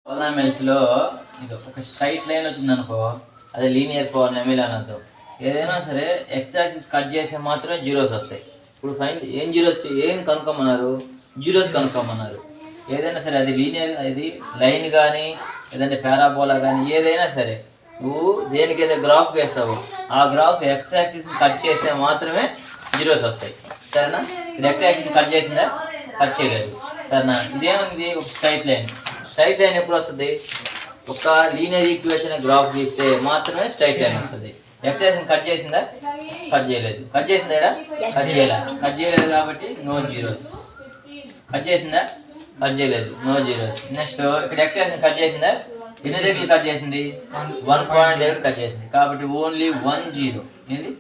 పాలినామియల్స్లో ఇది ఒక straight line వచ్చింది అనుకో, అది లీనియర్ పాలినామియల్ అనొద్దు. ఏదైనా సరే ఎక్స్ యాక్సిస్ కట్ చేస్తే మాత్రమే జీరోస్ వస్తాయి. ఇప్పుడు ఫైన్ ఏం జీరోస్ ఏం కనుక్కోమన్నారు? జీరోస్ కనుక్కోమన్నారు. ఏదైనా సరే అది లీనియర్, అది లైన్ కానీ లేదంటే పారాబోలా కానీ ఏదైనా సరే నువ్వు దేనికైతే గ్రాఫ్ వేస్తావు ఆ గ్రాఫ్ ఎక్స్ యాక్సిస్ని కట్ చేస్తే మాత్రమే జీరోస్ వస్తాయి. సరేనా? ఇది ఎక్స్ యాక్సిస్ని కట్ చేసిందా? కట్ చేయలేదు. సరేనా? ఇదేముంది? ఒక స్ట్రైట్ లైన్. స్ట్రైట్ లైన్ ఎప్పుడు వస్తుంది? ఒక లీనియర్ ఈక్వేషన్ గ్రాఫ్ గీస్తే మాత్రమే స్ట్రైట్ లైన్ వస్తుంది. ఎక్స్ యాక్సిస్ని కట్ చేసిందా? కట్ చేయలేదు. కట్ చేసిందా? కట్ చేయలేదు కాబట్టి నో జీరోస్. కట్ చేసిందా? కట్ చేయలేదు, నో జీరోస్. నెక్స్ట్ ఇక్కడ ఎక్స్ యాక్సిస్ని కట్ చేసిందా? ఎన్ని దగ్గర కట్ చేసింది? 1 పాయింట్ దగ్గర కట్ చేసింది కాబట్టి ఓన్లీ 1 0. ఏంది?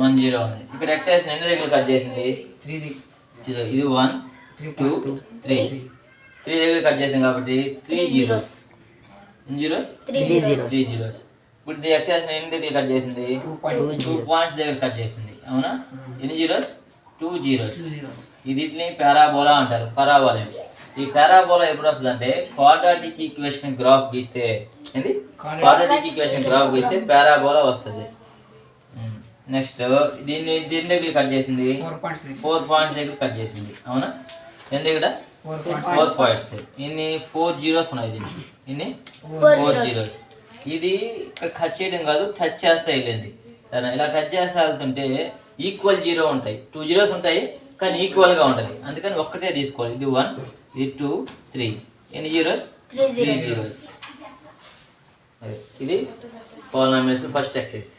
1 0 ఉంది. ఇక్కడ ఎక్స్ యాక్సిస్ ఎన్ని దగ్గర కట్ చేసింది? 3. ఇది 1 2 3 దగ్గర కట్ చేసింది కాబట్టి 3 zeros. 3 zeros. ఇప్పుడు ఇది ఎక్స్ యాక్సిస్ ఎన్ని దగ్గర కట్ చేసింది? 2 పాయింట్స్ దగ్గర కట్ చేసింది. అవునా? ఎన్ని జీరోస్? 2 zeros. ఇది ఇట్లని పారాబోలా అంటారు. పరాబోలా. ఈ పారాబోలా ఎప్పుడు వస్తుంది అంటే క్వాడ్రాటిక్ ఈక్వేషన్ గ్రాఫ్ గీస్తే, ఏంది? క్వాడ్రాటిక్ ఈక్వేషన్ గ్రాఫ్ గీస్తే పారాబోలా వస్తుంది. నెక్స్ట్ దీన్ని దగ్గర కట్ చేసింది? 4 పాయింట్స్ దగ్గర కట్ చేసింది. అవునా? ఎన్ని దగ్గర? 4 పాయింట్స్. ఇన్ని 4 zeros ఉన్నాయి. దీనికి ఇన్ని 4 zeros. ఇది ఇక్కడ కట్ చేయడం కాదు, టచ్ చేస్తే వెళ్ళింది. సరే, ఇలా టచ్ చేస్తే వెళ్తుంటే ఈక్వల్ 0 ఉంటాయి. 2 zeros ఉంటాయి కానీ ఈక్వల్గా ఉంటుంది. అందుకని ఒక్కటే తీసుకోవాలి. ఇది 1 ఇది 2 3. ఎన్ని జీరోస్? 3 zeros. ఇది పాలినామియల్స్ ఫస్ట్ ఎక్సర్సైజ్.